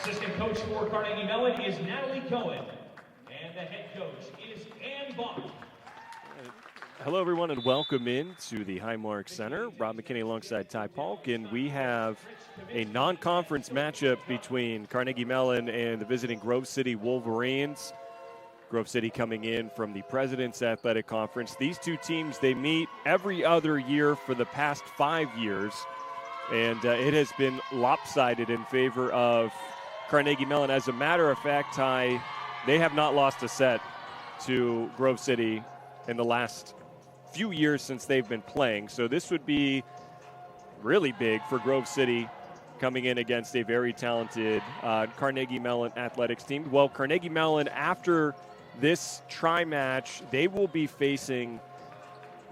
Assistant coach for Carnegie Mellon is Natalie Cohen, and the head coach is Ann Bach. Hello, everyone, and welcome in to the Highmark Center. Rob McKinney alongside Ty Polk, and we have a non-conference matchup between Carnegie Mellon and the visiting Grove City Wolverines. Grove City coming in from the President's Athletic Conference. These two teams, they meet every other year for the past 5 years, and it has been lopsided in favor of Carnegie Mellon. As a matter of fact, Ty, they have not lost a set to Grove City in the last few years since they've been playing. So this would be really big for Grove City coming in against a very talented Carnegie Mellon athletics team. Well, Carnegie Mellon, after this tri-match, they will be facing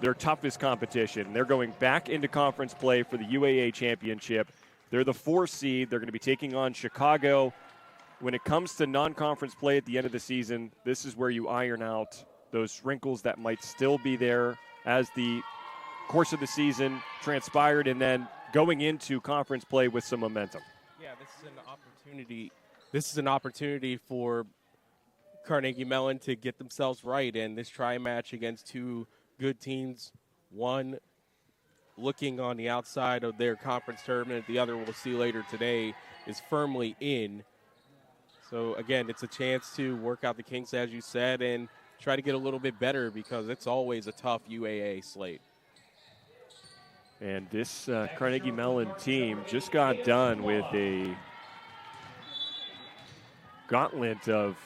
their toughest competition. They're going back into conference play for the UAA championship. They're the 4 seed. They're going to be taking on Chicago. When it comes to non-conference play at the end of the season, this is where you iron out those wrinkles that might still be there as the course of the season transpired, and then going into conference play with some momentum. Yeah, this is an opportunity. This is an opportunity for Carnegie Mellon to get themselves right, and this tri-match against two good teams, one looking on the outside of their conference tournament, the other we'll see later today is firmly in. So again, it's a chance to work out the kinks, as you said, and try to get a little bit better because it's always a tough UAA slate. And this Carnegie Mellon team just got done with a gauntlet of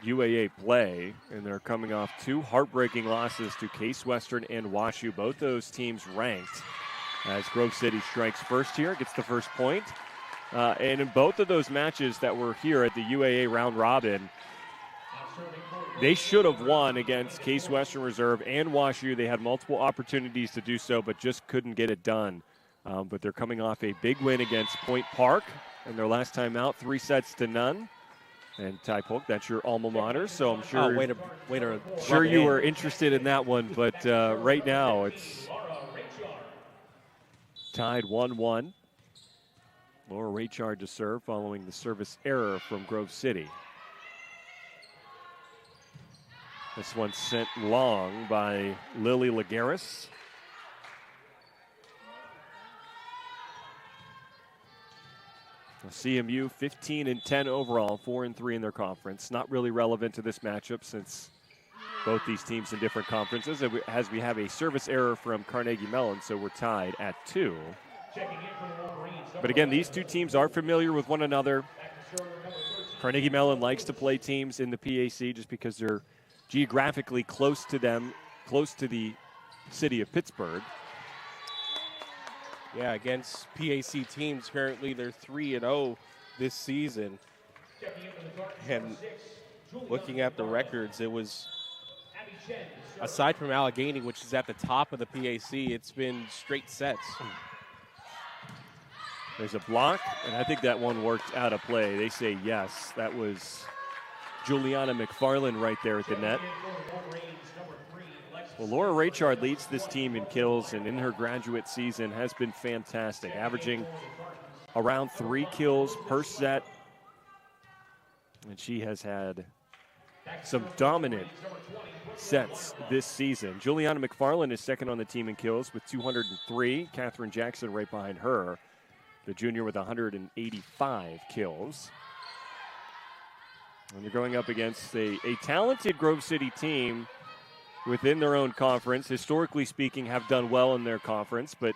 UAA play, and they're coming off 2 heartbreaking losses to Case Western and WashU. Both those teams ranked as Grove City strikes first here, gets the first point. And in both of those matches that were here at the UAA round robin, they should have won against Case Western Reserve and WashU. They had multiple opportunities to do so, but just couldn't get it done. But they're coming off a big win against Point Park, and their last time out, 3-0. And Ty Polk, that's your alma mater, so I'm sure, sure you were interested in that one. But right now, it's tied 1-1. Laura Raychard to serve following the service error from Grove City. This one sent long by Lily Lagares. CMU 15-10 overall, 4-3 in their conference. Not really relevant to this matchup since both these teams in different conferences, as we have a service error from Carnegie Mellon, so we're tied at 2. But again, these two teams are familiar with one another. Carnegie Mellon likes to play teams in the PAC just because they're geographically close to them, close to the city of Pittsburgh. Yeah, against PAC teams, currently they're 3-0 this season. And looking at the records, it was, aside from Allegheny, which is at the top of the PAC, it's been straight sets. There's a block, and I think that one worked out of play. They say yes. That was Juliana McFarland right there at the net. Well, Laura Raychard leads this team in kills, and in her graduate season has been fantastic, averaging around 3 kills per set. And she has had some dominant sets this season. Juliana McFarland is second on the team in kills with 203. Katherine Jackson right behind her, the junior, with 185 kills. And they're going up against a talented Grove City team within their own conference. Historically speaking, have done well in their conference, but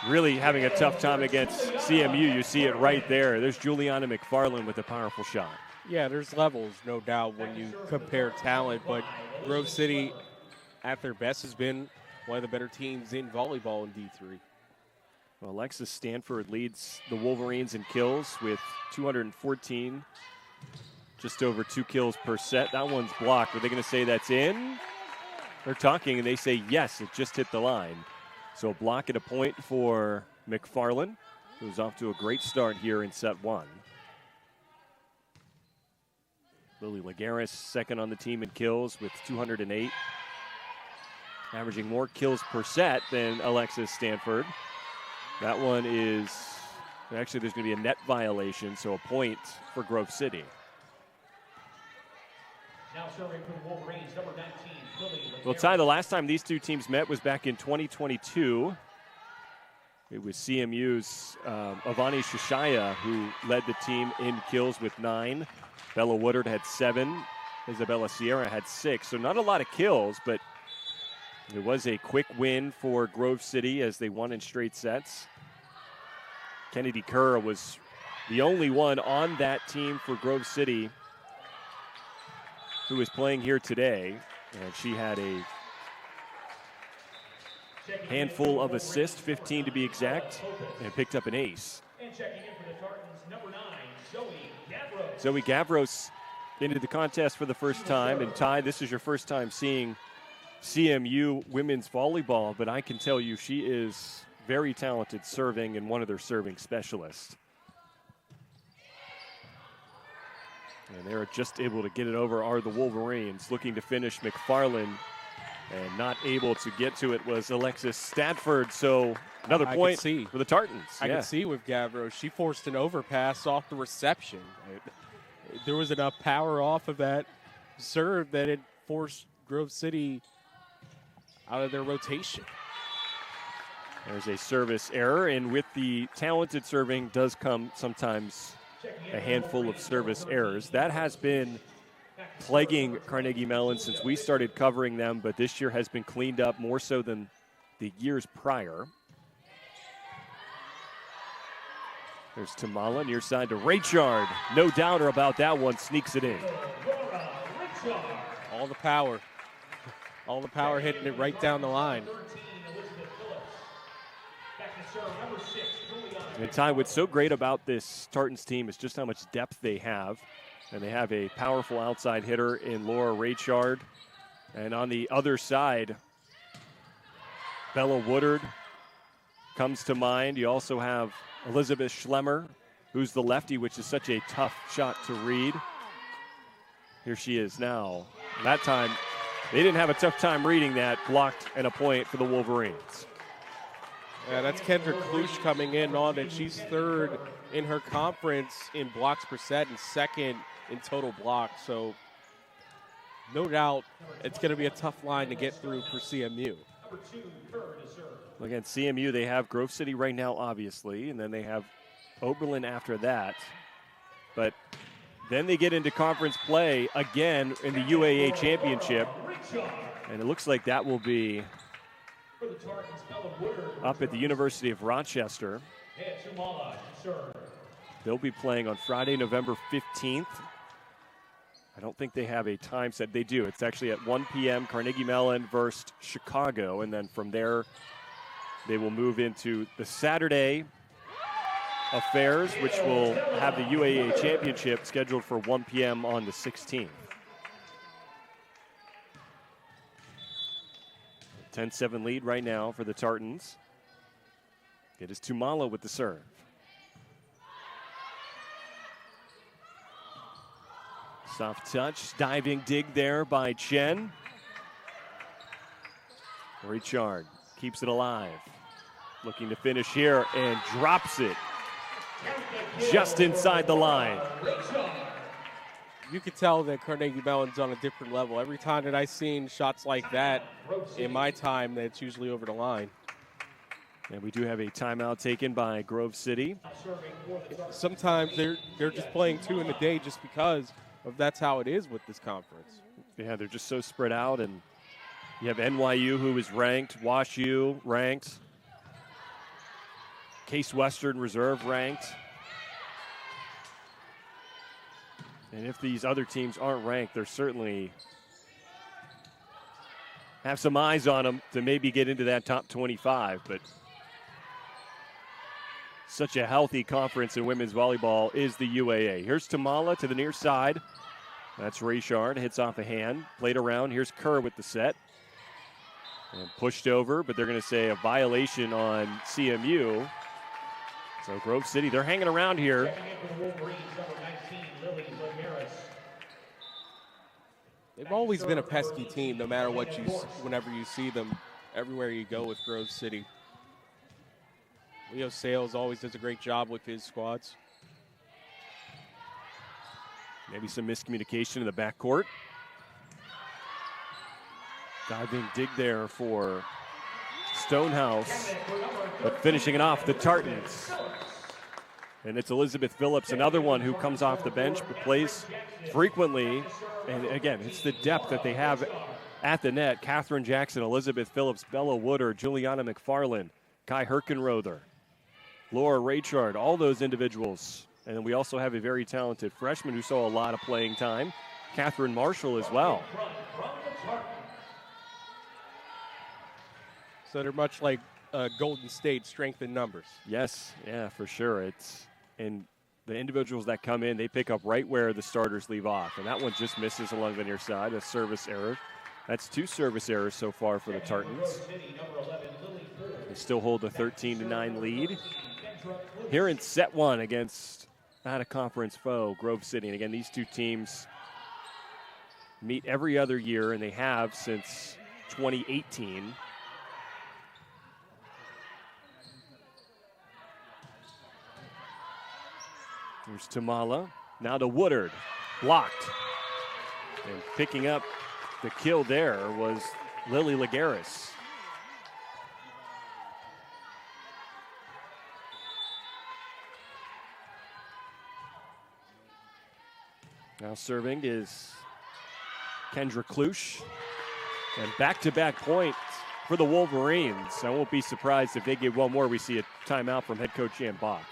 really having a tough time against CMU. You see it right there. There's Juliana McFarland with a powerful shot. Yeah, there's levels, no doubt, when you compare talent, but Grove City, at their best, has been one of the better teams in volleyball in D3. Well, Alexis Stanford leads the Wolverines in kills with 214, just over 2 kills per set. That one's blocked. Are they going to say that's in? They're talking, and they say yes, it just hit the line. So a block at a point for McFarland, who's off to a great start here in set 1. Lily Lagares second on the team in kills with 208. Averaging more kills per set than Alexis Stanford. That one is Actually, there's going to be a net violation, so a point for Grove City. Now serving for the Wolverines, number 19, Lily. Well, Ty, the last time these two teams met was back in 2022. It was CMU's Avani Shishaya who led the team in kills with 9. Bella Woodard had 7. Isabella Sierra had 6. So not a lot of kills, but it was a quick win for Grove City as they won in straight sets. Kennedy Kerr was the only one on that team for Grove City who is playing here today. And she had a handful of assists, 15 to be exact, and picked up an ace. And checking in for the Tartans, number 9, Zoe Gavros. Zoe Gavros into the contest for the first time. And Ty, this is your first time seeing CMU women's volleyball, but I can tell you she is very talented serving and one of their serving specialists. And they're just able to get it over are the Wolverines. Looking to finish McFarland and not able to get to it was Alexis Stadford. So another point for the Tartans. I can see with Gavro, she forced an overpass off the reception. There was enough power off of that serve that it forced Grove City out of their rotation. There's a service error, and with the talented serving does come sometimes a handful of service errors. That has been plaguing Carnegie Mellon since we started covering them, but this year has been cleaned up more so than the years prior. There's Tamala near side to Raychard. No doubter about that one, sneaks it in. All the power. All the power hitting it right down the line. And Ty, what's so great about this Tartans team is just how much depth they have. And they have a powerful outside hitter in Laura Raychard. And on the other side, Bella Woodard comes to mind. You also have Elizabeth Schlemmer, who's the lefty, which is such a tough shot to read. Here she is now. That time, they didn't have a tough time reading that. Blocked and a point for the Wolverines. Yeah, that's Kendra Klusch coming in on it. She's third in her conference in blocks per set and second in total blocks. So no doubt it's going to be a tough line to get through for CMU. Again, CMU, they have Grove City right now, obviously, and then they have Oberlin after that. But then they get into conference play again in the UAA championship. And it looks like that will be up at the University of Rochester. They'll be playing on Friday, November 15th. I don't think they have a time set. They do. It's actually at 1 p.m. Carnegie Mellon versus Chicago. And then from there, they will move into the Saturday affairs, which will have the UAA championship scheduled for 1 p.m. on the 16th. 10-7 lead right now for the Tartans. It is Tumala with the serve. Soft touch, diving dig there by Chen. Richard keeps it alive. Looking to finish here and drops it just inside the line. You could tell that Carnegie Mellon's on a different level. Every time that I've seen shots like that in my time, that's usually over the line. And we do have a timeout taken by Grove City. Sometimes they're just playing two in a day just because of that's how it is with this conference. Yeah, they're just so spread out, and you have NYU who is ranked, WashU ranked, Case Western Reserve ranked. And if these other teams aren't ranked, they're certainly have some eyes on them to maybe get into that top 25. But such a healthy conference in women's volleyball is the UAA. Here's Tamala to the near side. That's Raychard, hits off a hand, played around. Here's Kerr with the set. And pushed over, but they're going to say a violation on CMU. So Grove City, they're hanging around here. They've always been a pesky team, no matter what whenever you see them, everywhere you go with Grove City. Leo Sales always does a great job with his squads. Maybe some miscommunication in the backcourt. Diving dig there for Stonehouse, but finishing it off, the Tartans. And it's Elizabeth Phillips, another one who comes off the bench but plays frequently. And again, it's the depth that they have at the net. Catherine Jackson, Elizabeth Phillips, Bella Woodard, Juliana McFarland, Kai Herkenrother, Laura Raychard, all those individuals. And then we also have a very talented freshman who saw a lot of playing time, Catherine Marshall as well. So they're much like Golden State, strength in numbers. Yes, yeah, for sure. And the individuals that come in, they pick up right where the starters leave off. And that one just misses along the near side, a service error. That's 2 service errors so far for the Tartans. They still hold a 13-9 lead. Here in set 1 against out-of-conference foe, Grove City. And again, these two teams meet every other year, and they have since 2018. Here's Tamala. Now to Woodard. Blocked. And picking up the kill there was Lily Lagares. Now serving is Kendra Klusch. And back-to-back points for the Wolverines. I won't be surprised if they get one more. We see a timeout from head coach Jan Bach.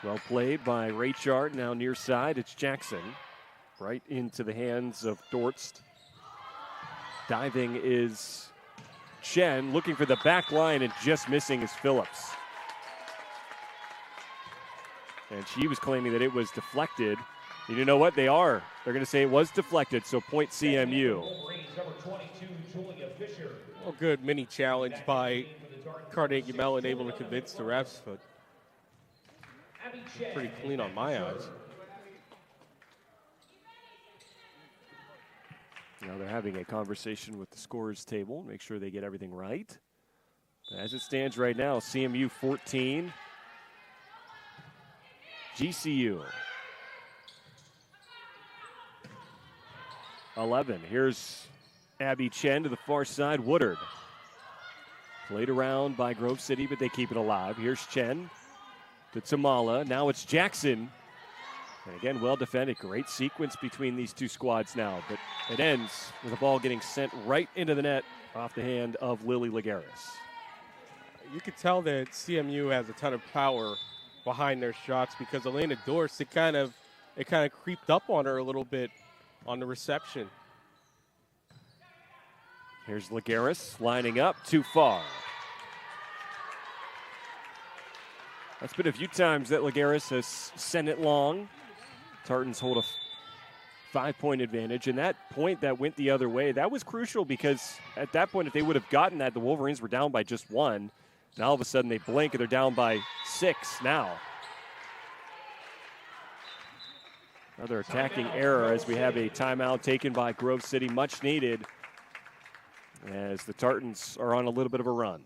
Well played by Raychard. Now near side, it's Jackson. Right into the hands of Dortst. Diving is Chen, looking for the back line and just missing is Phillips. And she was claiming that it was deflected. And you know what? They are. They're going to say it was deflected, so point CMU. Well, good mini challenge by Carnegie Mellon, able to convince the refs, but pretty clean on my eyes. Now they're having a conversation with the scorers table, make sure they get everything right. As it stands right now, CMU 14, GCU 11. Here's Abby Chen to the far side. Woodard played around by Grove City, but they keep it alive. Here's Chen to Tamala. Now it's Jackson. And again, well defended. Great sequence between these two squads now. But it ends with the ball getting sent right into the net off the hand of Lily Lagares. You could tell that CMU has a ton of power behind their shots because Elena Dorst, it kind of creeped up on her a little bit on the reception. Here's Lagares lining up too far. That's been a few times that Lagares has sent it long. Tartans hold a 5-point advantage, and that point that went the other way, that was crucial because at that point, if they would have gotten that, the Wolverines were down by just 1. Now all of a sudden they blink and they're down by 6 now. Another attacking error as we have a timeout taken by Grove City, much needed, as the Tartans are on a little bit of a run.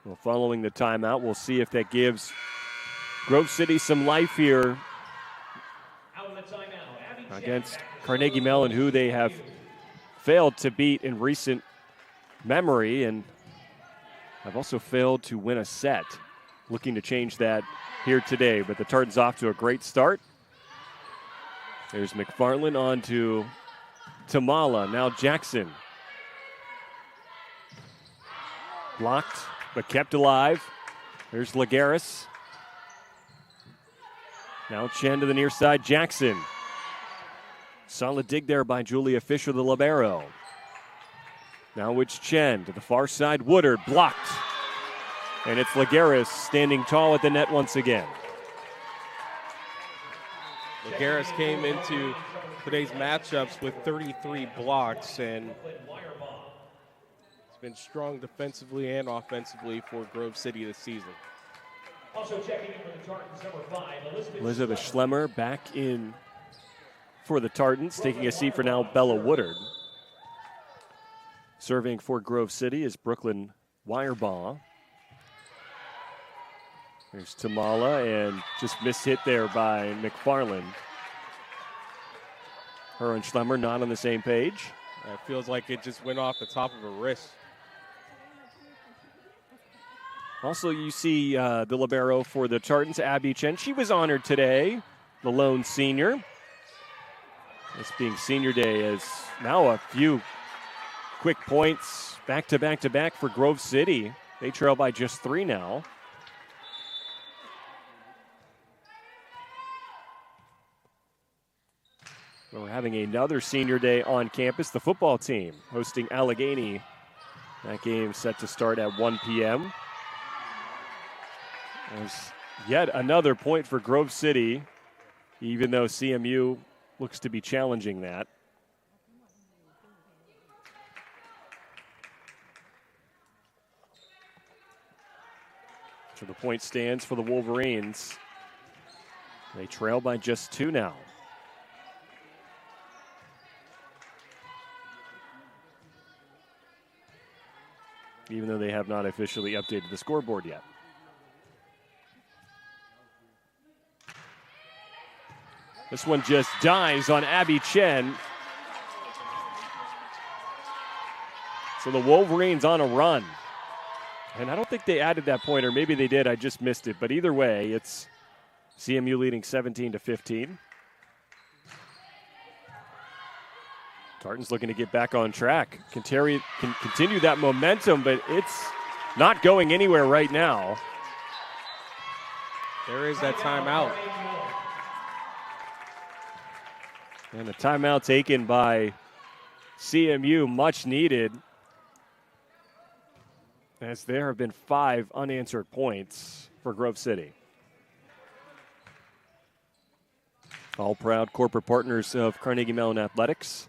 Well, following the timeout, we'll see if that gives Grove City some life here against Carnegie Mellon, who they have failed to beat in recent memory and have also failed to win a set. Looking to change that here today, but the Tartans off to a great start. There's McFarland on to Tamala. Now Jackson. Blocked, but kept alive. There's Lagares. Now Chen to the near side. Jackson. Solid dig there by Julia Fisher, the libero. Now it's Chen to the far side. Woodard blocked. And it's Lagares standing tall at the net once again. Lagares came into today's matchups with 33 blocks, and it's been strong defensively and offensively for Grove City this season. Also checking in for the Tartans, number 5, Elizabeth Schlemmer back in for the Tartans, taking a seat for now Bella Woodard. Serving for Grove City is Brooklyn Wirebaugh. There's Tamala, and just missed hit there by McFarland. Her and Schlemmer not on the same page. It feels like it just went off the top of her wrist. Also, you see the libero for the Tartans, Abby Chen. She was honored today, the lone senior. This being senior day, as now a few quick points back to back to back for Grove City. They trail by just 3 now. We're having another senior day on campus. The football team hosting Allegheny. That game set to start at 1 p.m. There's yet another point for Grove City, even though CMU looks to be challenging that. So the point stands for the Wolverines. They trail by just 2 now. Even though they have not officially updated the scoreboard yet. This one just dies on Abby Chen. So the Wolverines on a run. And I don't think they added that point, or maybe they did, I just missed it. But either way, it's CMU leading 17-15. Tartans looking to get back on track. Can continue that momentum, but it's not going anywhere right now. There is that timeout. And a timeout taken by CMU, much needed. As there have been 5 unanswered points for Grove City. All proud corporate partners of Carnegie Mellon Athletics.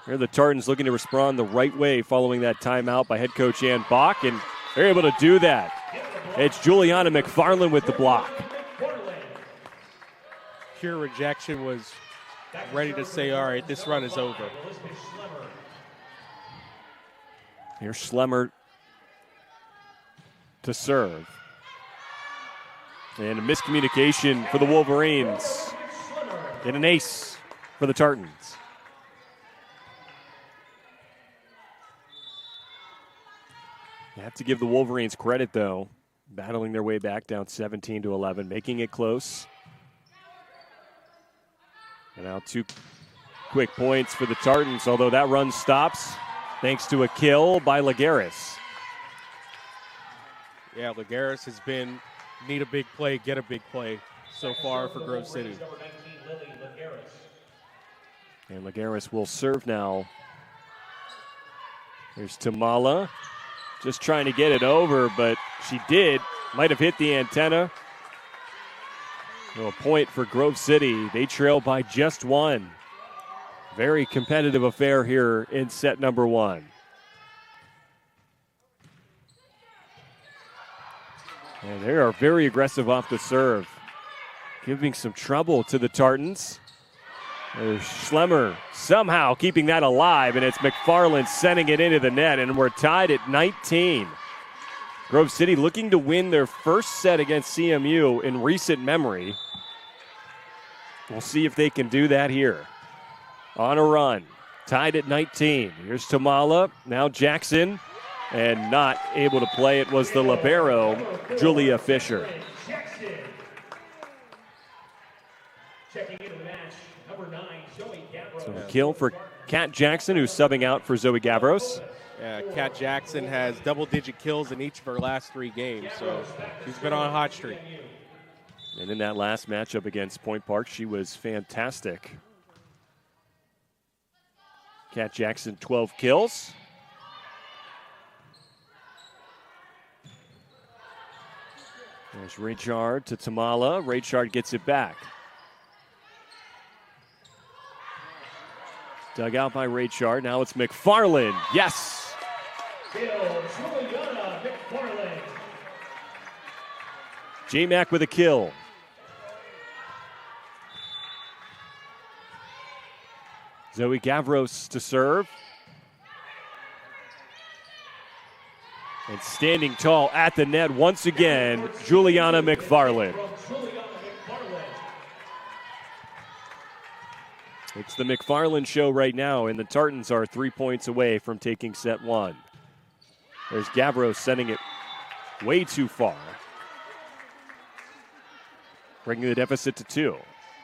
Here are the Tartans looking to respond the right way following that timeout by head coach Ann Bach, and they're able to do that. It's Juliana McFarland with the block. Pure rejection was ready to say, all right, this run is over. Here's Schlemmer to serve. And a miscommunication for the Wolverines. And an ace for the Tartans. You have to give the Wolverines credit, though. Battling their way back down 17-11, making it close. And now 2 quick points for the Tartans, although that run stops thanks to a kill by Lagares. Yeah, Lagares has been need a big play, get a big play so far for Grove City. And Lagares will serve now. Here's Tamala. Just trying to get it over, but she did. Might have hit the antenna. So a point for Grove City. They trail by just 1. Very competitive affair here in set number 1. And they are very aggressive off the serve, giving some trouble to the Tartans. There's Schlemmer somehow keeping that alive, and it's McFarland sending it into the net, and we're tied at 19. Grove City looking to win their first set against CMU in recent memory. We'll see if they can do that here. On a run, tied at 19. Here's Tamala, now Jackson, and not able to play. It was the libero, Julia Fisher. Checking into the match, number 9, Zoe Gavros. So a kill for Kat Jackson, who's subbing out for Zoe Gavros. Yeah, Kat Jackson has double-digit kills in each of her last 3 games, so she's been on a hot streak. And in that last matchup against Point Park, she was fantastic. Kat Jackson, 12 kills. There's Raychard to Tamala. Raychard gets it back. Dug out by Raychard. Now it's McFarland. Yes! J-Mac with a kill. Zoe Gavros to serve. And standing tall at the net once again, Juliana McFarland. It's the McFarland show right now, and the Tartans are 3 points away from taking set one. There's Gavros sending it way too far, bringing the deficit to 2.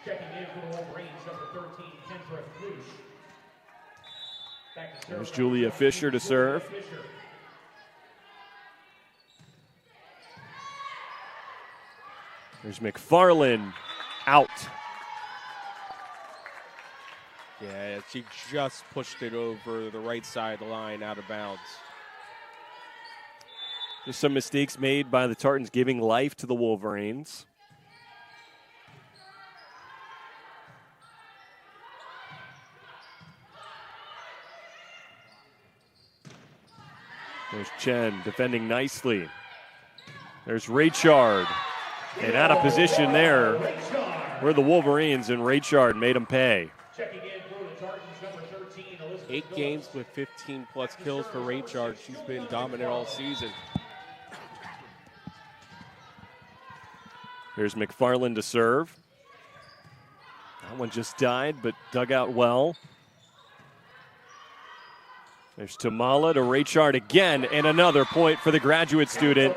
Checking in for the Wolverines, number 13, Kendra Klusch. Back to serve. There's Julia Fisher to serve. There's McFarland out. Yeah, she just pushed it over the right side of the line, out of bounds. Just some mistakes made by the Tartans giving life to the Wolverines. There's Chen defending nicely. There's Raychard. And out of position there were the Wolverines, and Raychard made them pay. 8 games with 15-plus kills for Raychard. She's been dominant all season. Here's McFarland to serve. That one just died, but dug out well. There's Tamala to Raychard again, and another point for the graduate student.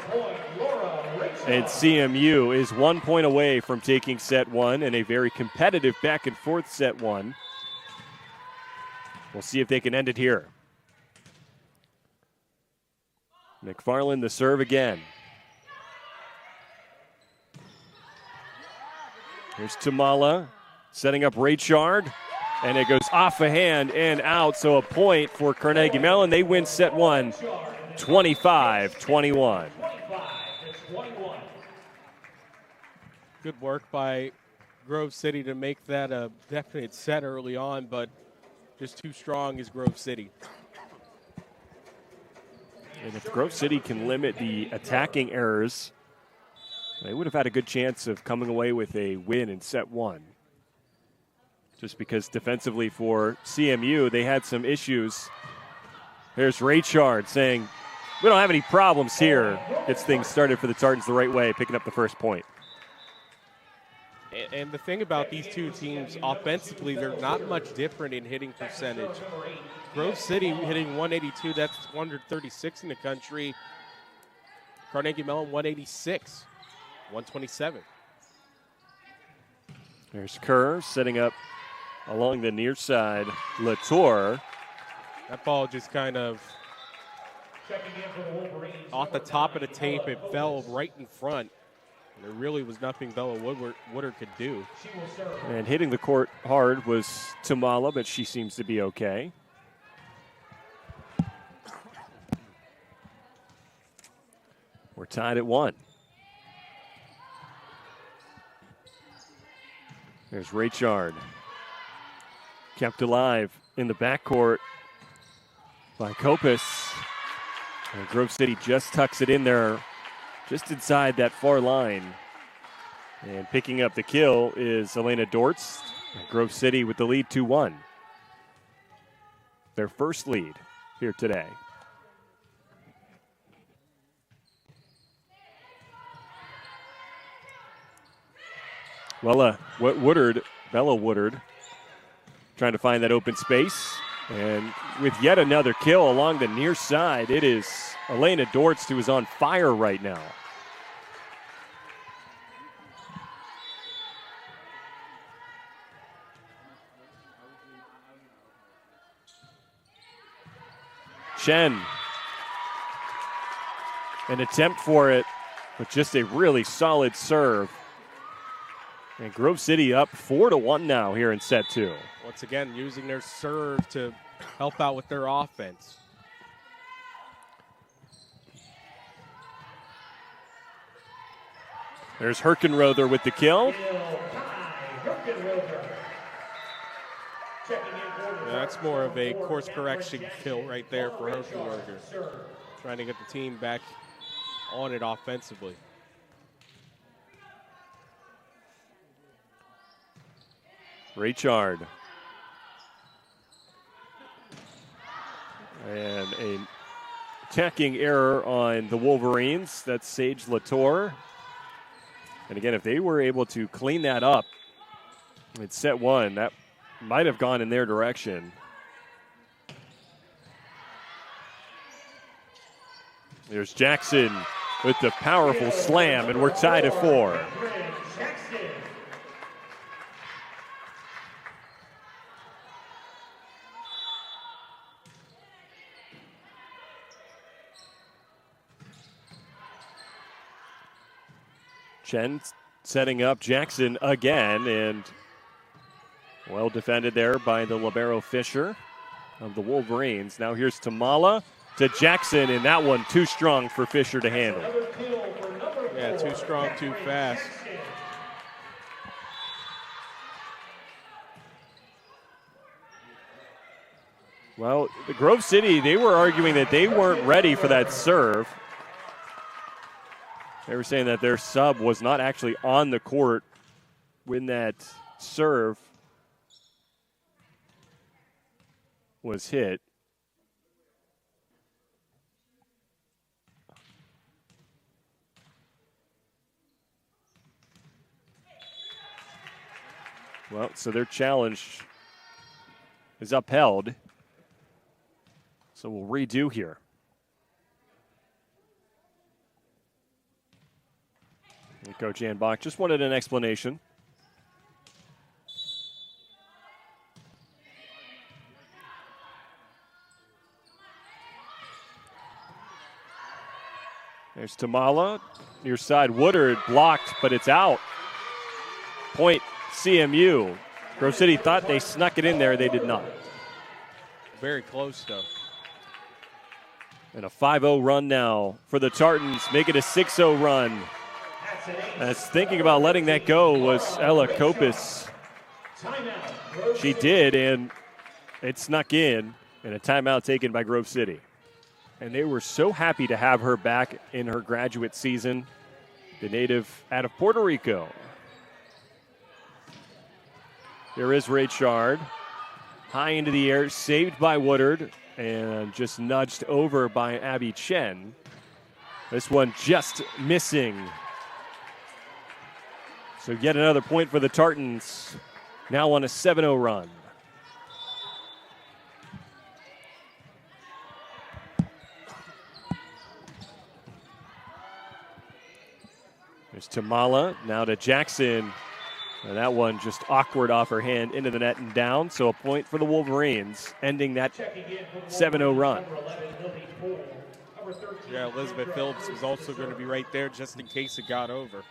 And CMU is 1 point away from taking set one in a very competitive back and forth set one. We'll see if they can end it here. McFarland the serve again. Here's Tamala setting up Raychard, and it goes off a hand and out, so a point for Carnegie Mellon. They win set one, 25-21. Good work by Grove City to make that a definite set early on, but just too strong is Grove City. And if Grove City can limit the attacking errors, they would have had a good chance of coming away with a win in set one. Just because defensively for CMU, they had some issues. There's Raychard saying, we don't have any problems here. Gets things started for the Tartans the right way, picking up the first point. And the thing about these two teams, offensively, they're not much different in hitting percentage. Grove City hitting 182, that's 136 in the country. Carnegie Mellon 186, 127. There's Kerr setting up along the near side. Latour. That ball just kind of off the top of the tape. It fell right in front. There really was nothing Bella Woodard could do. And hitting the court hard was Tamala, but she seems to be okay. We're tied at 1. There's Raychard. Kept alive in the backcourt by Kopis. And Grove City just tucks it in there, just inside that far line. And picking up the kill is Elena Dortz. Grove City with the lead 2-1. Their first lead here today. Well, Bella Woodard, trying to find that open space. And with yet another kill along the near side, it is Elena Dortz who is on fire right now. Chen. An attempt for it, but just a really solid serve. And Grove City up 4-1 now here in set 2. Once again, using their serve to help out with their offense. There's Herkenrother with the kill. That's more of a course correction kill right there for Herkenrother. Trying to get the team back on it offensively. Richard. And a attacking error on the Wolverines. That's Sage Latour. And again, if they were able to clean that up in set one, that might have gone in their direction. There's Jackson with the powerful slam, and we're tied at 4. Chen setting up Jackson again, and well defended there by the libero Fisher of the Wolverines. Now here's Tamala to Jackson, and that one too strong for Fisher to handle. Yeah, too strong, too fast. Well, the Grove City, they were arguing that they weren't ready for that serve. They were saying that their sub was not actually on the court when that serve was hit. Well, so their challenge is upheld. So we'll redo here. And Coach Anbach just wanted an explanation. There's Tamala. Near side, Woodard blocked, but it's out. Point CMU. Grove City thought they snuck it in there. They did not. Very close, though. And a 5-0 run now for the Tartans. Make it a 6-0 run. As thinking about letting that go was Ella Kopis. She did, and it snuck in. And a timeout taken by Grove City. And they were so happy to have her back in her graduate season. The native out of Puerto Rico. There is Richard. High into the air, saved by Woodard, and just nudged over by Abby Chen. This one just missing. So yet another point for the Tartans. Now on a 7-0 run. There's Tamala, now to Jackson. And that one just awkward off her hand into the net and down. So a point for the Wolverines, ending that 7-0 run. Yeah, Elizabeth Phillips is also going to be right there just in case it got over.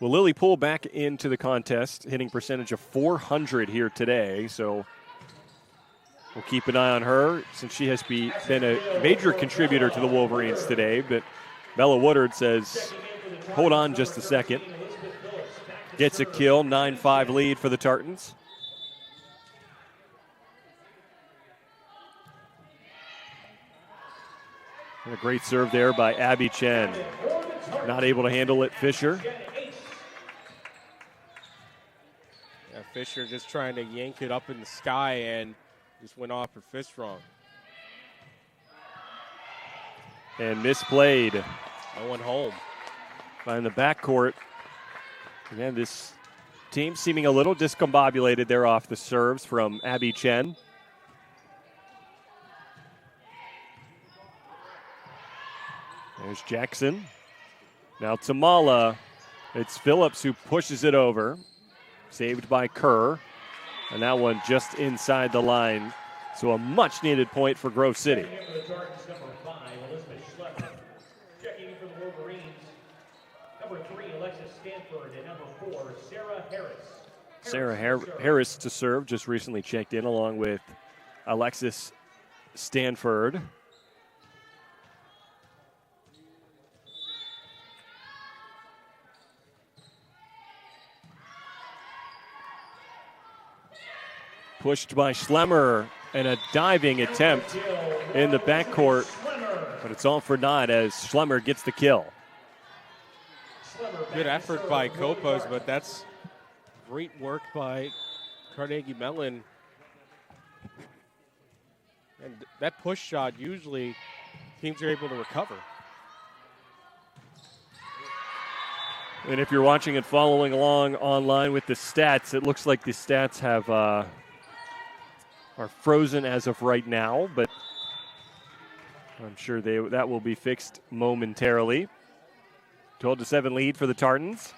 Well, Lily Poole back into the contest, hitting percentage of .400 here today. So we'll keep an eye on her since she has been a major contributor to the Wolverines today. But Bella Woodard says, hold on just a second. Gets a kill, 9-5 lead for the Tartans. And a great serve there by Abby Chen. Not able to handle it, Fisher. Yeah, Fisher just trying to yank it up in the sky and just went off her fist wrong. And misplayed. I went home. By in the backcourt. Again, this team seeming a little discombobulated there off the serves from Abby Chen. There's Jackson. Now Tamala. It's Phillips who pushes it over. Saved by Kerr. And that one just inside the line. So a much needed point for Grove City. Sarah Harris to serve, just recently checked in along with Alexis Stanford. Pushed by Schlemmer and a diving attempt in the backcourt, but it's all for naught as Schlemmer gets the kill. Good effort by Kopos, but that's great work by Carnegie Mellon. And that push shot, usually teams are able to recover. And if you're watching and following along online with the stats, it looks like the stats have are frozen as of right now, but I'm sure that will be fixed momentarily. 12-7 lead for the Tartans.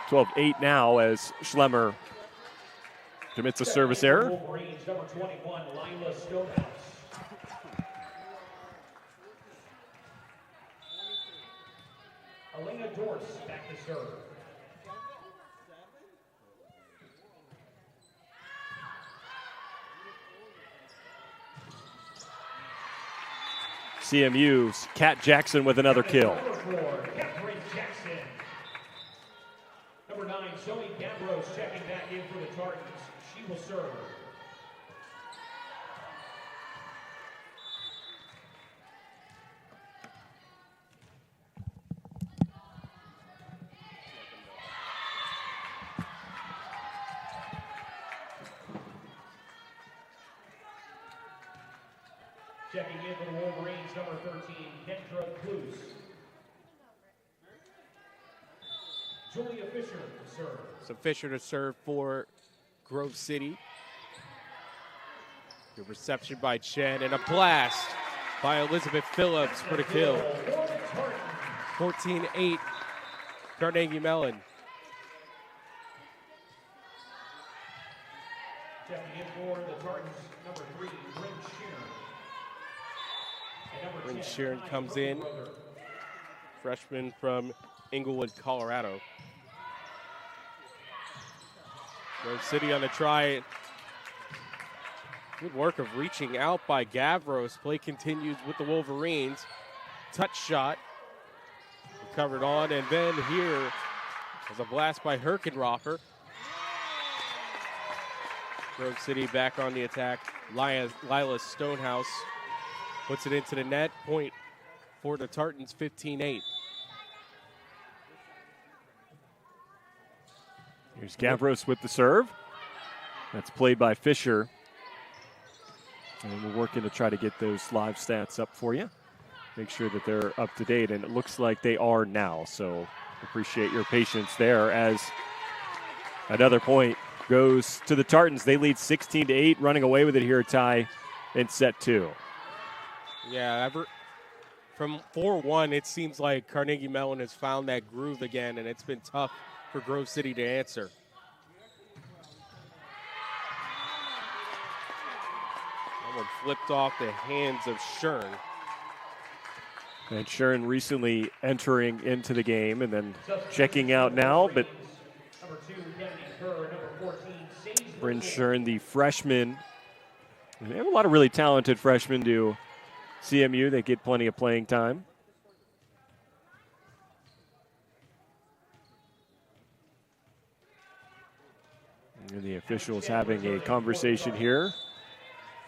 12-8 now as Schlemmer commits a service error. Wolverines, number 21, Lila Stonehouse. Elena Dorse back to serve. CMU's Kat Jackson with another kill. Number 4, Catherine Jackson. Number 9, Zoe Gavros checking back in for the Tartans. She will serve. Checking in for the Wolverines, number 13, Kendra Cluse. Julia Fisher to serve. So Fisher to serve for Grove City. Good reception by Chen and a blast by Elizabeth Phillips for the kill. 14-8, Carnegie Mellon. Checking in for the Tartans, number 3, Bryn Sheeran. And number Bryn 10, Sheeran comes in, Brother. freshman from Inglewood, Colorado. Grove City on the try. Good work of reaching out by Gavros. Play continues with the Wolverines. Touch shot. Recovered on, and then here was a blast by Herkenrocker. Grove City back on the attack. Lila Stonehouse puts it into the net. Point for the Tartans, 15-8. Here's Gavros with the serve. That's played by Fisher. And we're working to try to get those live stats up for you. Make sure that they're up to date, and it looks like they are now. So appreciate your patience there as another point goes to the Tartans. They lead 16-8, running away with it here, Ty, in set 2. Yeah, from 4-1, it seems like Carnegie Mellon has found that groove again, and it's been tough for Grove City to answer. That one flipped off the hands of Shern. And Shern recently entering into the game and then checking out now, but Number 2, Kennedy Kerr. Number 14, Sage Bryn Shern, the freshman. And they have a lot of really talented freshmen to CMU. They get plenty of playing time. And the officials having a conversation here.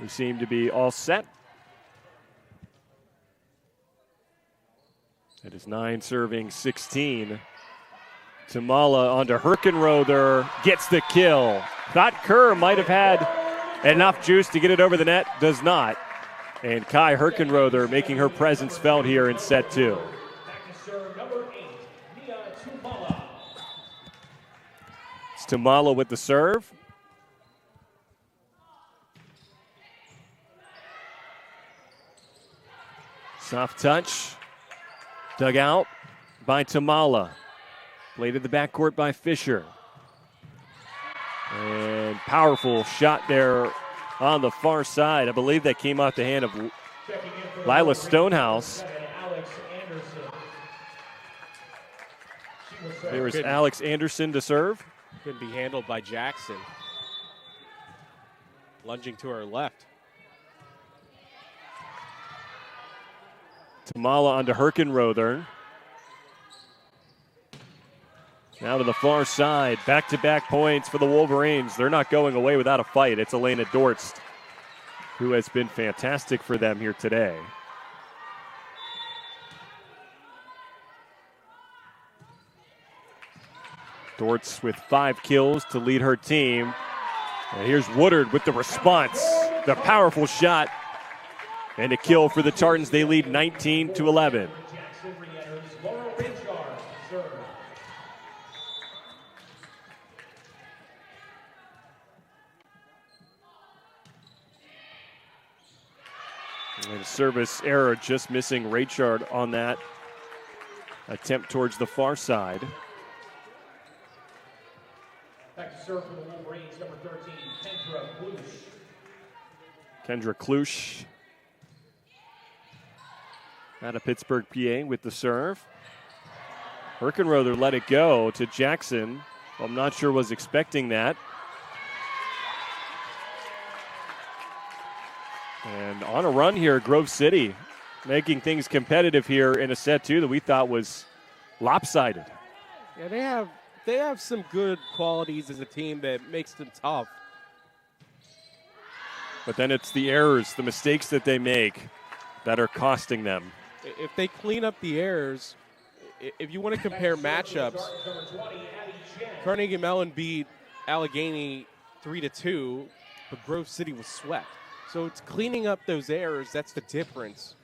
We seem to be all set. It is 9 serving 16. Tamala onto Herkenrother, gets the kill. Thought Kerr might have had enough juice to get it over the net, does not. And Kai Herkenrother making her presence felt here in set 2. back to serve. Number 8, Nia Tumala. It's Tamala with the serve. Soft touch. Dug out by Tamala. Played at the backcourt by Fisher. And powerful shot there on the far side. I believe that came off the hand of Checking in for the Lila Wolverines, Stonehouse. number 7, Alex Anderson. She will serve. There was Good. Alex Anderson to serve. Couldn't be handled by Jackson. Lunging to her left. Tamala onto Herkenrother. Now to the far side. Back-to-back points for the Wolverines. They're not going away without a fight. It's Elena Dorst, who has been fantastic for them here today. Dortz with 5 kills to lead her team. And here's Woodard with the response. The powerful shot. And a kill for the Tartans. They lead 19-11. And service error, just missing Raychard on that attempt towards the far side. Back to serve for the Wolverines, number 13, Kendra Klusch. Out of Pittsburgh, PA with the serve. Herkenrother let it go to Jackson. I'm not sure was expecting that. And on a run here, Grove City making things competitive here in a set two that we thought was lopsided. Yeah, they have some good qualities as a team that makes them tough. But then it's the errors, the mistakes that they make that are costing them. If they clean up the errors, if you want to compare matchups, Carnegie Mellon beat Allegheny 3-2, but Grove City was swept. So it's cleaning up those errors. That's the difference.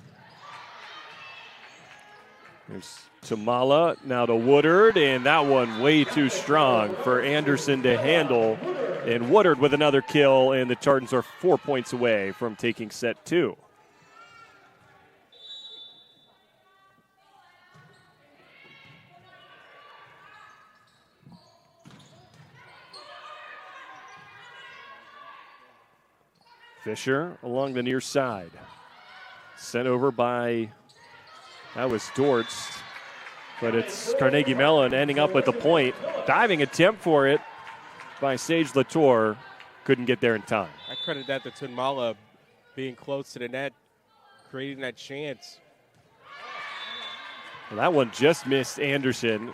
There's Tamala, now to Woodard, and that one way too strong for Anderson to handle. And Woodard with another kill, and the Tartans are 4 points away from taking set two. Fisher along the near side. Sent over by, that was Dortz, but it's Carnegie Mellon ending up at the point. Diving attempt for it by Sage Latour. Couldn't get there in time. I credit that to Tunmala being close to the net, creating that chance. Well, that one just missed Anderson.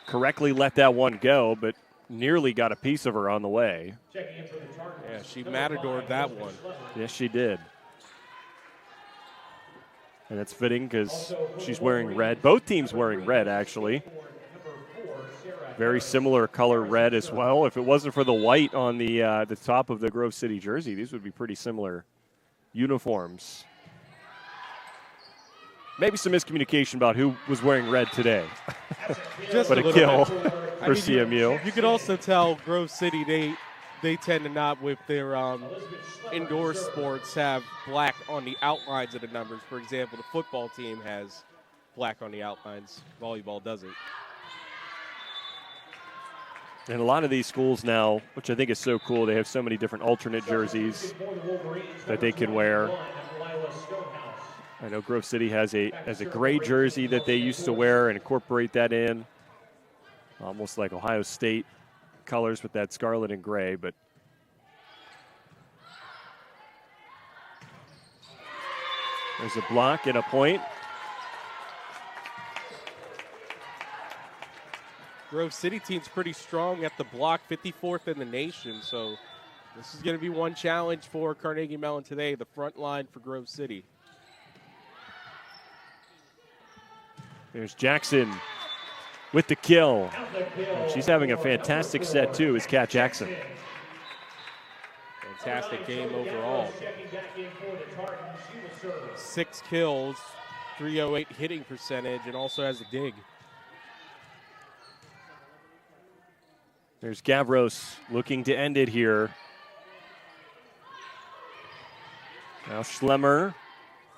Correctly let that one go, but nearly got a piece of her on the way. Yeah, she matadored that one. Yes, she did. And that's fitting because she's wearing red. Both teams wearing red, actually. Very similar color red as well. If it wasn't for the white on the top of the Grove City jersey, these would be pretty similar uniforms. Maybe some miscommunication about who was wearing red today. Just but a kill for CMU. You could also tell Grove City, they tend to not, with their indoor sports, have black on the outlines of the numbers. For example, the football team has black on the outlines. Volleyball doesn't. And a lot of these schools now, which I think is so cool, they have so many different alternate jerseys that they can wear. I know Grove City has a gray jersey that they used to wear and incorporate that in, almost like Ohio State colors with that scarlet and gray. But there's a block and a point. Grove City team's pretty strong at the block, 54th in the nation. So this is going to be one challenge for Carnegie Mellon today, the front line for Grove City. There's Jackson with the kill. And she's having a fantastic set, too, is Kat Jackson. Fantastic game overall. 6 kills, 308 hitting percentage, and also has a dig. There's Gavros looking to end it here. Now Schlemmer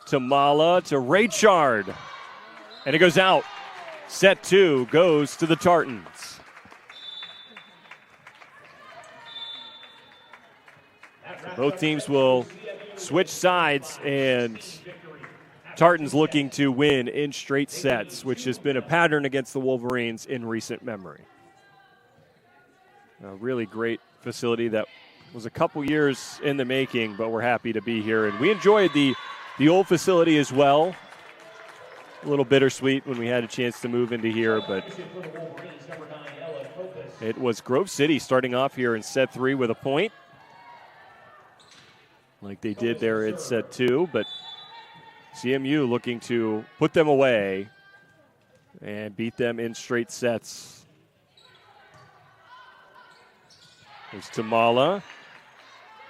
to Mala to Raychard. And it goes out. Set two goes to the Tartans. Both teams will switch sides, and Tartans looking to win in straight sets, which has been a pattern against the Wolverines in recent memory. A really great facility that was a couple years in the making, but we're happy to be here. And we enjoyed the old facility as well. A little bittersweet when we had a chance to move into here, but it was Grove City starting off here in set three with a point, like they did there in set two, but CMU looking to put them away and beat them in straight sets There's Tamala.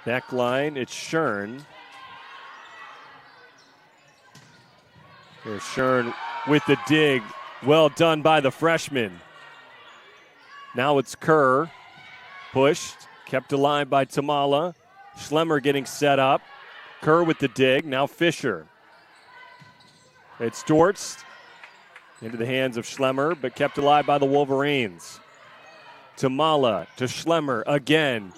Back line, it's Chen. Here's Chen with the dig. Well done by the freshman. Now it's Kerr. Pushed, kept alive by Tamala. Schlemmer getting set up. Kerr with the dig. Now Fisher. It's Dortz. Into the hands of Schlemmer, but kept alive by the Wolverines. Tamala to Schlemmer again.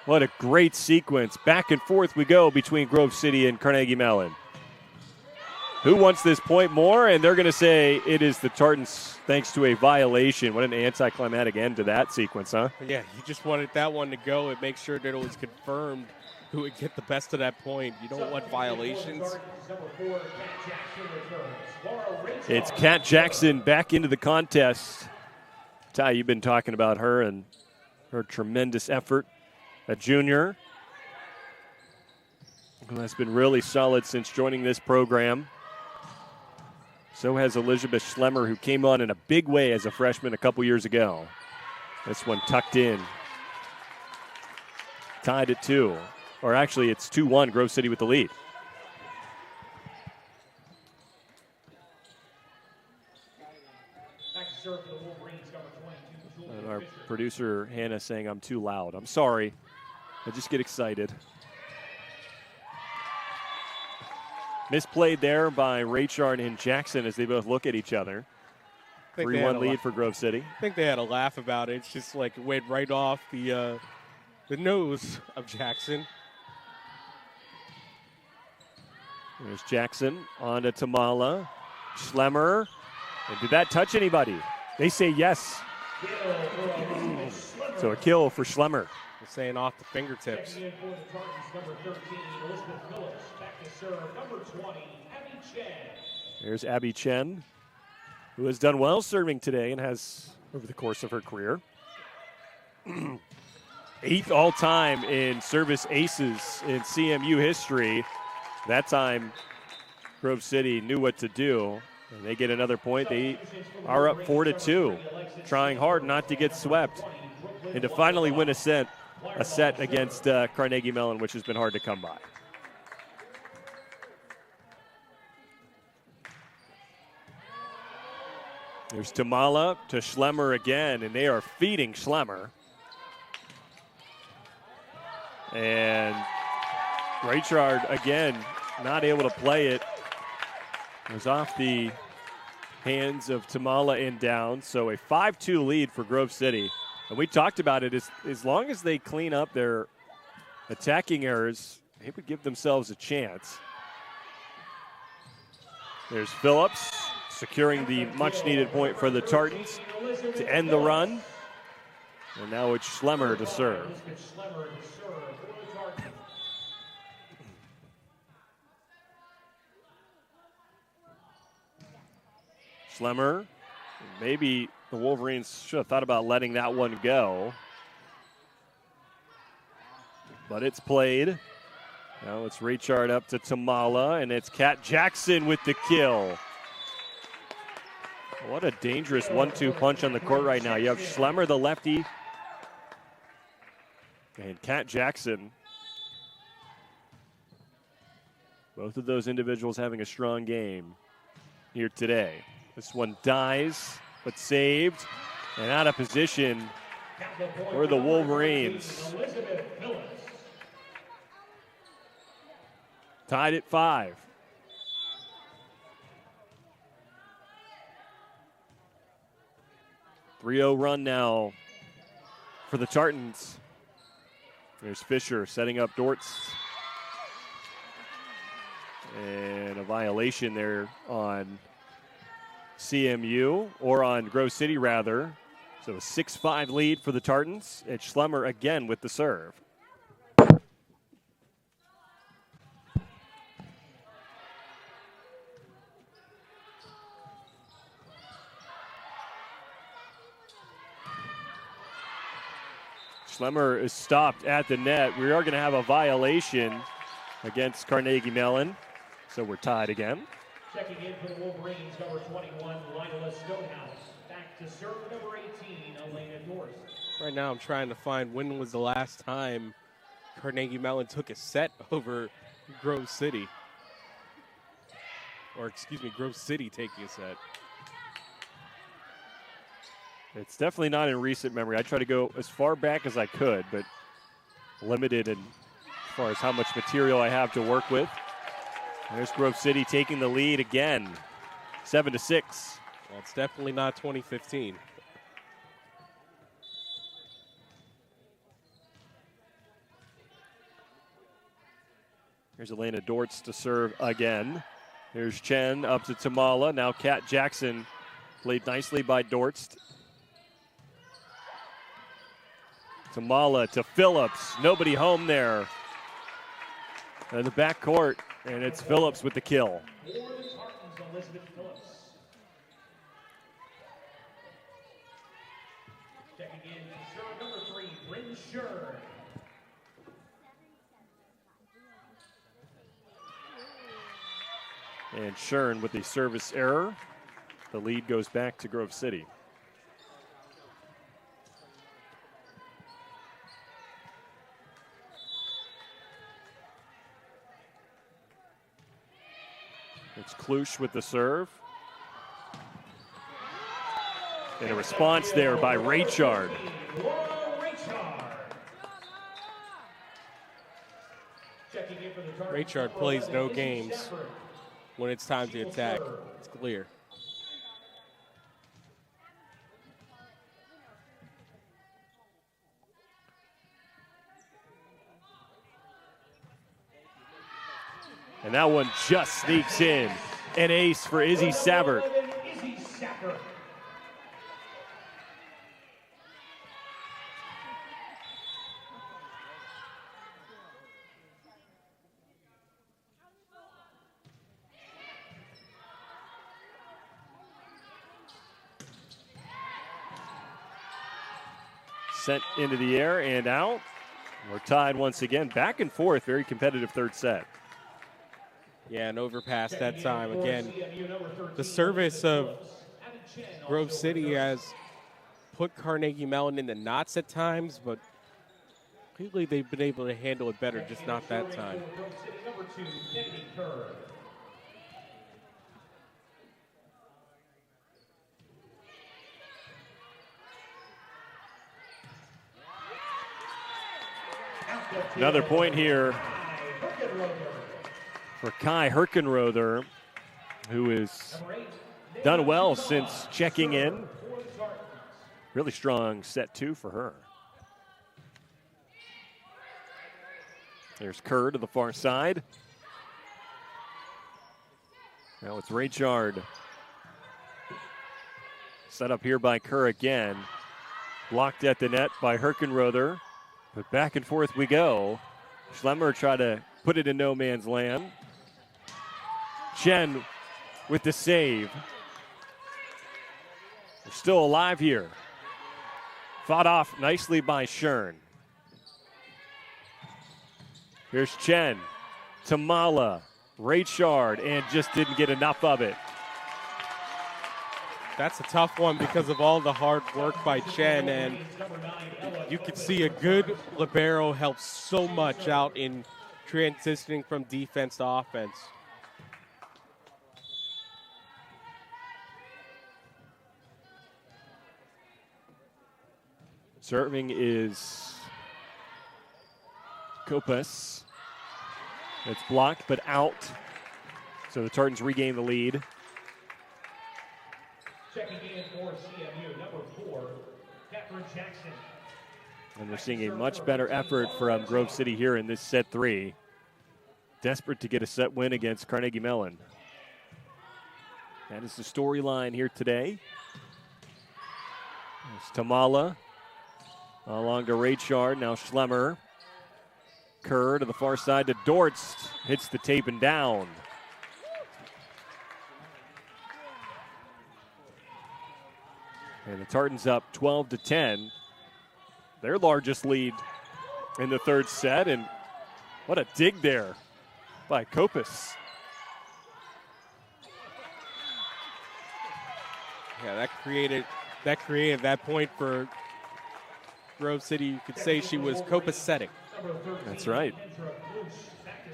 What a great sequence. Back and forth we go between Grove City and Carnegie Mellon. Who wants this point more? And they're going to say it is the Tartans thanks to a violation. What an anticlimactic end to that sequence, huh? Yeah, you just wanted that one to go and make sure that it was confirmed who would get the best of that point. You don't want violations. It's Kat Jackson back into the contest. Ty, you've been talking about her and her tremendous effort. A junior who has been really solid since joining this program. So has Elizabeth Schlemmer, who came on in a big way as a freshman a couple years ago. This one tucked in. Tied at 2. Or actually, it's 2-1, Grove City with the lead. And our producer, Hannah, saying I'm too loud. I'm sorry. I just get excited. Misplayed there by Raychard and Jackson as they both look at each other. 3-1 lead for Grove City. I think they had a laugh about it. It's just like it went right off the nose of Jackson. There's Jackson on to Tamala. Schlemmer. And did that touch anybody? They say yes. So a kill for Schlemmer. They're saying off the fingertips. There's Abby Chen, who has done well serving today and has over the course of her career. 8th all-time in service aces in CMU history. That time, Grove City knew what to do, and they get another point. They are up 4-2, trying hard not to get swept and to finally win a set against Carnegie Mellon, which has been hard to come by. There's Tamala to Schlemmer again, and they are feeding Schlemmer. And Raychard again not able to play it. It was off the hands of Tamala and down. So a 5-2 lead for Grove City. And we talked about it. As long as they clean up their attacking errors, they would give themselves a chance. There's Phillips securing the much-needed point for the Tartans to end the run. And now it's Schlemmer to serve. Schlemmer, maybe the Wolverines should have thought about letting that one go. But it's played. Now it's Raychard up to Tamala, and it's Kat Jackson with the kill. What a dangerous 1-2 punch on the court right now. You have Schlemmer, the lefty, and Kat Jackson. Both of those individuals having a strong game here today. This one dies, but saved, and out of position for the Wolverines. Tied at 5. A 3-0 run now for the Tartans. There's Fisher setting up Dortz. And a violation there on CMU, or on Grove City rather. So a 6-5 lead for the Tartans. It's Schlemmer again with the serve. Schlemmer is stopped at the net. We are going to have a violation against Carnegie Mellon. So we're tied again. Checking in for the Wolverines, number 21, Lila Stonehouse. Back to serve number 18, Elena Dorst. Right now I'm trying to find when was the last time Carnegie Mellon took a set over Grove City. Or excuse me, Grove City taking a set. It's definitely not in recent memory. I try to go as far back as I could, but limited in as far as how much material I have to work with. There's Grove City taking the lead again, 7-6. Well, it's definitely not 2015. Here's Elena Dortz to serve again. Here's Chen up to Tamala. Now Kat Jackson played nicely by Dortz. Tamala to Phillips. Nobody home there. In the back court, and it's Phillips with the kill. Checking in, serve number 3, Bryn Scher. And Shern with the service error. The lead goes back to Grove City. It's Klusch with the serve. And a response there by Raychard. Raychard plays no games when it's time to attack. It's clear. And that one just sneaks in. An ace for Izzy Savert. Sent into the air and out. We're tied once again. Back and forth, very competitive third set. Yeah, and overpass that time. Again, the service of Grove City has put Carnegie Mellon in the knots at times, but clearly they've been able to handle it better, just not that time. Another point here for Kai Herkenrother, who has done well since checking in. Really strong set 2 for her. There's Kerr to the far side. Now it's Raychard. Set up here by Kerr again. Blocked at the net by Herkenrother. But back and forth we go. Schlemmer tried to put it in no man's land. Chen with the save. They're still alive here. Fought off nicely by Shern. Here's Chen, Tamala, Raychard, and just didn't get enough of it. That's a tough one because of all the hard work by Chen, and you can see a good libero helps so much out in transitioning from defense to offense. Serving is Copas. It's blocked, but out. So the Tartans regain the lead. Checking in for CMU, number 4, Catherine Jackson. And we're seeing a much better effort from Grove City here in this set 3. Desperate to get a set win against Carnegie Mellon. That is the storyline here today. There's Tamala. Along to Raychard, now Schlemmer. Kerr to the far side to Dortz. Hits the tape and down. And the Tartans up 12-10. Their largest lead in the third set. And what a dig there by Copas. Yeah, that created that point for Grove City, you could say she was copacetic. That's right.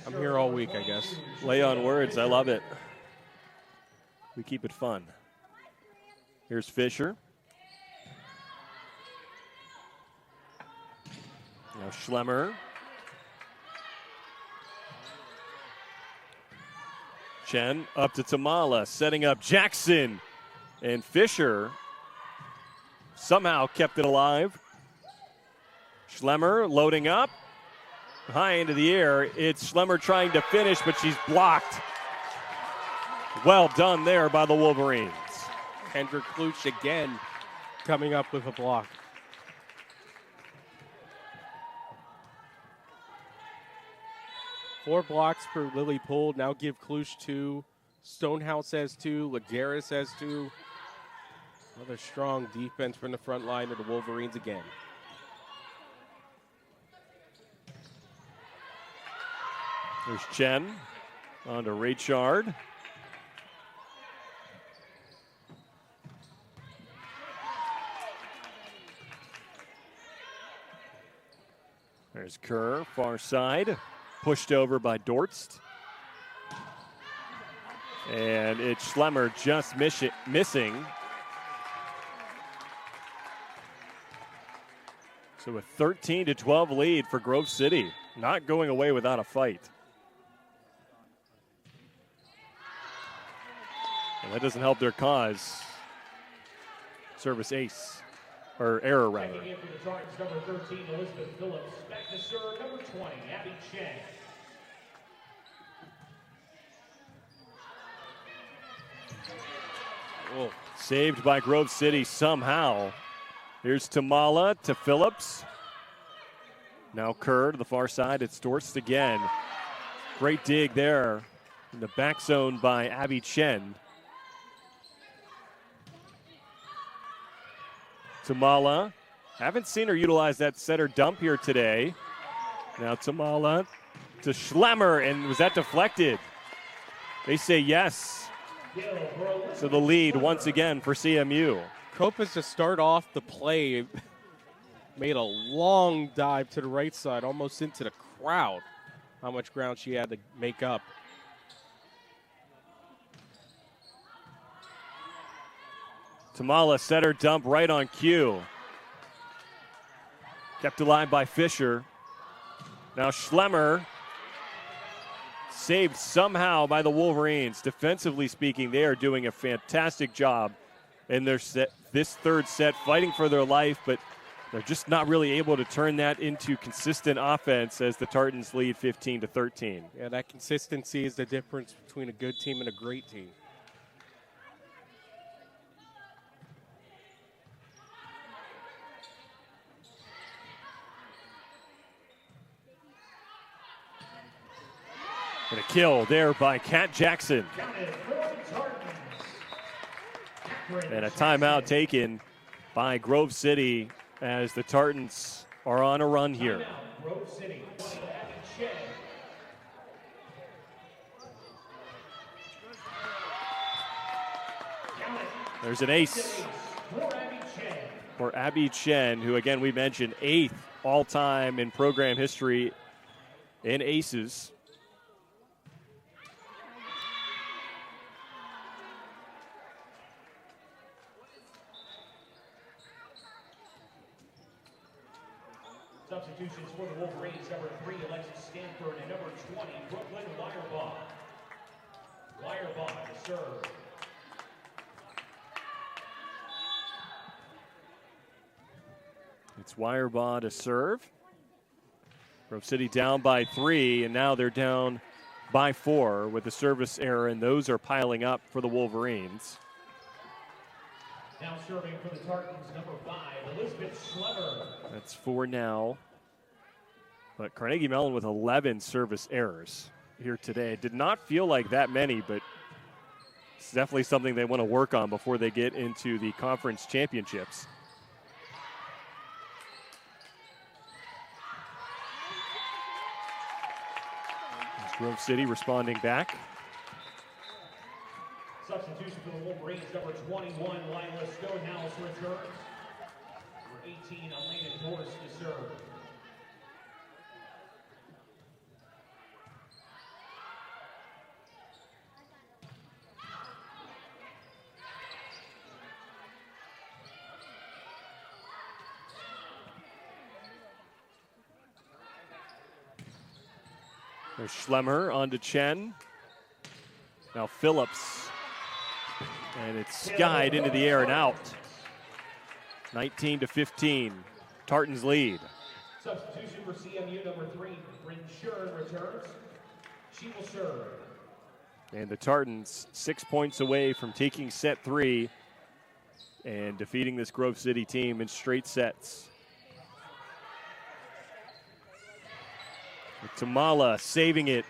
I'm here all week, I guess. Play on words. I love it. We keep it fun. Here's Fisher. Now Schlemmer. Chen up to Tamala, setting up Jackson. And Fisher somehow kept it alive. Schlemmer loading up. High into the air. It's Schlemmer trying to finish, but she's blocked. Well done there by the Wolverines. Hendrik Kluch again coming up with a block. Four blocks for Lily Poole. Now give Kluch 2. Stonehouse has 2. Lagares has 2. Another strong defense from the front line of the Wolverines again. There's Chen on to Raychard. There's Kerr, far side, pushed over by Dortst. And it's Schlemmer just missing. So a 13-12 lead for Grove City. Not going away without a fight. And that doesn't help their cause. Service ace, or error rather. Checking in for the Tartans, number 13, Elizabeth Phillips. Back to serve, number 20, Abby Chen. Oh. Saved by Grove City somehow. Here's Tamala to Phillips. Now Kerr to the far side. It's Dorst again. Great dig there in the back zone by Abby Chen. Tamala. Haven't seen her utilize that setter dump here today. Now Tamala to Schlemmer, and was that deflected? They say yes. So the lead once again for CMU. Copas to start off the play made a long dive to the right side, almost into the crowd. How much ground she had to make up. Tamala setter dump right on cue. Kept alive by Fisher. Now Schlemmer saved somehow by the Wolverines. Defensively speaking, they are doing a fantastic job in their this third set, fighting for their life, but they're just not really able to turn that into consistent offense as the Tartans lead 15-13. Yeah, that consistency is the difference between a good team and a great team. And a kill there by Kat Jackson. And a timeout taken by Grove City as the Tartans are on a run here. There's an ace for Abby Chen, who again we mentioned 8th all-time in program history in aces. Substitutions for the Wolverines, number 3, Alexis Stanford, and number 20, Brooklyn Weyerbaugh. Weyerbaugh to serve. It's Weyerbaugh to serve. Grove City down by 3, and now they're down by 4 with the service error, and those are piling up for the Wolverines. Now serving for the Tartans, number 5, Elizabeth Schlemmer. That's 4 now. But Carnegie Mellon with 11 service errors here today. Did not feel like that many, but it's definitely something they want to work on before they get into the conference championships. There's Grove City responding back. Substitution for the Wolverines, number 21, Lila Stonehouse returns. 18, Elena Dorst to serve. There's Schlemmer on to Chen. Now Phillips. And it's skied into the air and out. 19-15. Tartans lead. Substitution for CMU number 3, Bryn Schuren returns. She will serve. And the Tartans 6 points away from taking set 3 and defeating this Grove City team in straight sets. Tamala saving it.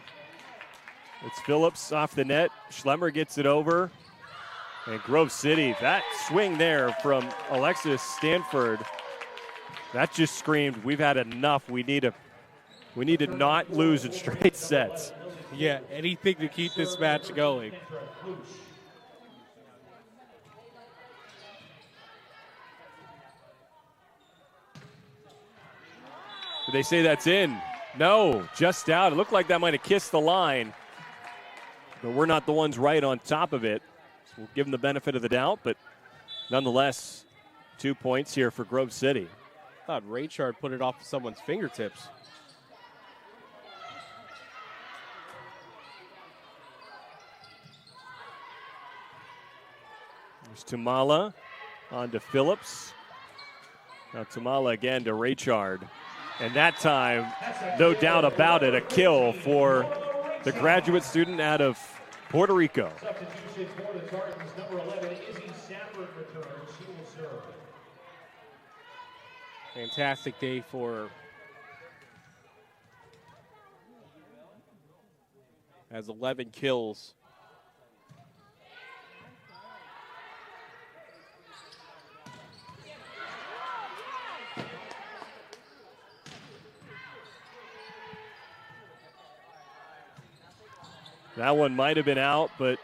It's Phillips off the net. Schlemmer gets it over. And Grove City, that swing there from Alexis Stanford, that just screamed, we've had enough. We need to not lose in straight sets. Yeah, anything to keep this match going. Did they say that's in? No, just out. It looked like that might have kissed the line. But we're not the ones right on top of it. So we'll give them the benefit of the doubt, but nonetheless, 2 points here for Grove City. I thought Raychard put it off of someone's fingertips. There's Tamala on to Phillips. Now Tamala again to Raychard. And that time, no doubt about it, a kill for the graduate student out of Puerto Rico. Substitution for the Tartans, number 11, Izzy Stafford returns. She will serve. Fantastic day for has 11 kills. That one might have been out, but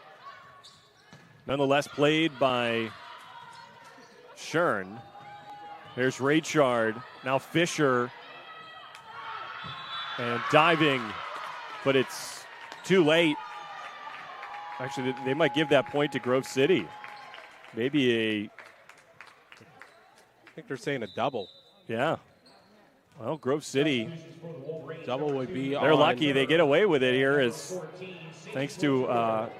nonetheless played by Schern. There's Raychard, now Fisher, and diving, but it's too late. Actually, they might give that point to Grove City. Maybe I think they're saying a double. yeah. Well, Grove City, Double would be they're on. lucky they get away with it here, as thanks to a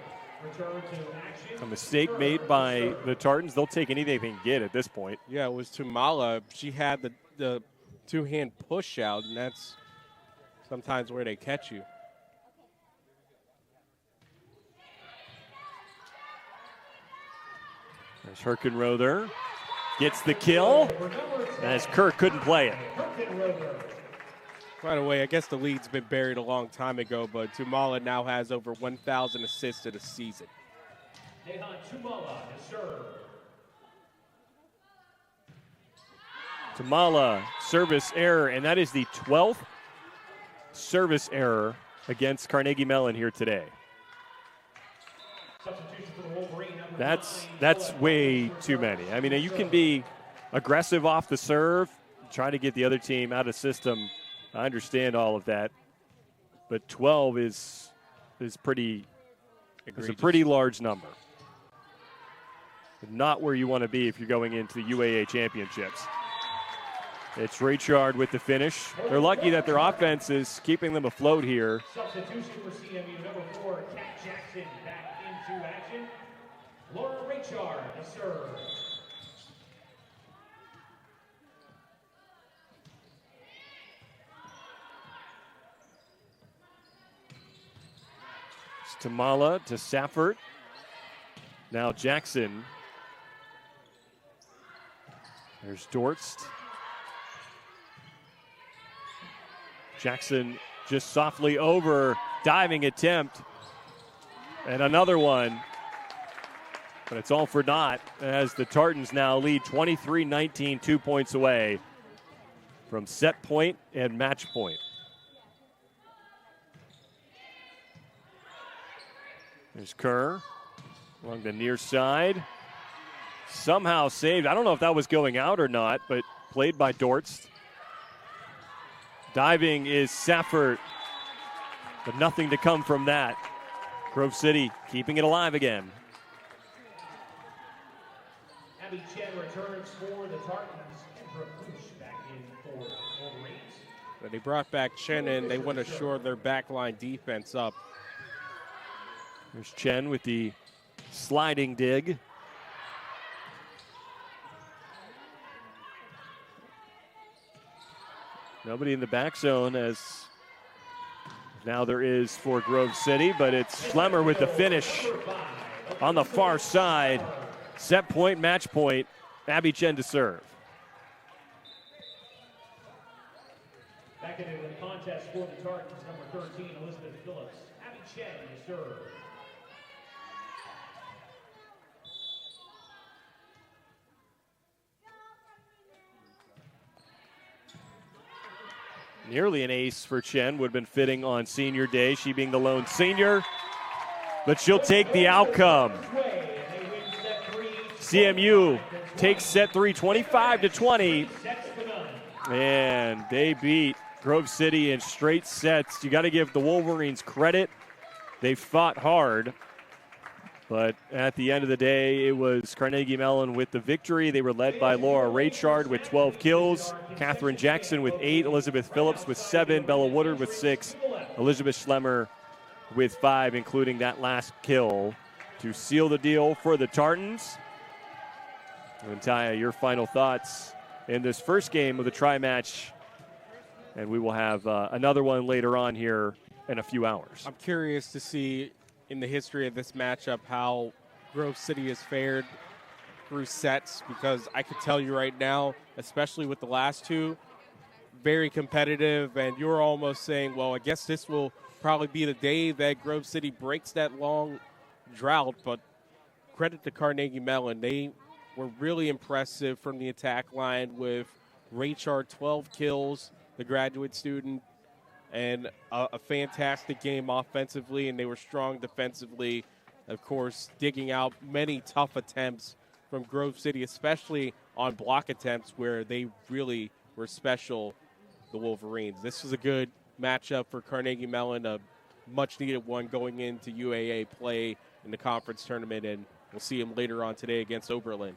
mistake made by the Tartans. They'll take anything they can get at this point. Yeah, it was Tamala. She had the two-hand push out, and that's sometimes where they catch you. There's Herkenrother. Gets the kill, as Kirk couldn't play it. Right away, I guess the lead's been buried a long time ago, but Tamala now has over 1,000 assists in a season. Dehan Tumala to serve. Tamala, service error, and that is the 12th service error against Carnegie Mellon here today. Substitution for the Wolverine, number That's way too many. I mean, you can be aggressive off the serve, try to get the other team out of system. I understand all of that, but 12 is a pretty large number. Not where you want to be if you're going into the UAA championships. It's Raychard with the finish. They're lucky that their offense is keeping them afloat here. Substitution for CMU, number 4, Kat Jackson back into action. Laura Raychard to serve. It's Tamala to Safford. Now Jackson. There's Dorst. Jackson just softly over, diving attempt. And another one. But it's all for naught as the Tartans now lead 23-19, 2 points away from set point and match point. There's Kerr along the near side. Somehow saved. I don't know if that was going out or not, but played by Dortz. Diving is Saffert, but nothing to come from that. Grove City keeping it alive again. Abby Chen returns for the Tartans. Kendra Kush back in for Wolverines. But they brought back Chen in. They want to shore their backline defense up. There's Chen with the sliding dig. Nobody in the back zone as now there is for Grove City, but it's Schlemmer with the finish on the far side. Set point, match point. Abby Chen to serve. Back into the contest for the Tartans, number 13, Elizabeth Phillips. Abby Chen to serve. Nearly an ace for Chen, would have been fitting on senior day, she being the lone senior. But she'll take the outcome. CMU takes set 3, 25-20. And they beat Grove City in straight sets. You got to give the Wolverines credit. They fought hard. But at the end of the day, it was Carnegie Mellon with the victory. They were led by Laura Raychard with 12 kills, Catherine Jackson with 8, Elizabeth Phillips with 7, Bella Woodard with 6, Elizabeth Schlemmer with 5, including that last kill to seal the deal for the Tartans. And Taya, your final thoughts in this first game of the Tri-Match. And we will have another one later on here in a few hours. I'm curious to see in the history of this matchup how Grove City has fared through sets, because I could tell you right now, especially with the last two, very competitive, and you're almost saying, well, I guess this will probably be the day that Grove City breaks that long drought. But credit to Carnegie Mellon. They were really impressive from the attack line with Raychard 12 kills, the graduate student, and a fantastic game offensively, and they were strong defensively. Of course, digging out many tough attempts from Grove City, especially on block attempts where they really were special, the Wolverines. This was a good matchup for Carnegie Mellon, a much-needed one going into UAA play in the conference tournament, and we'll see them later on today against Oberlin.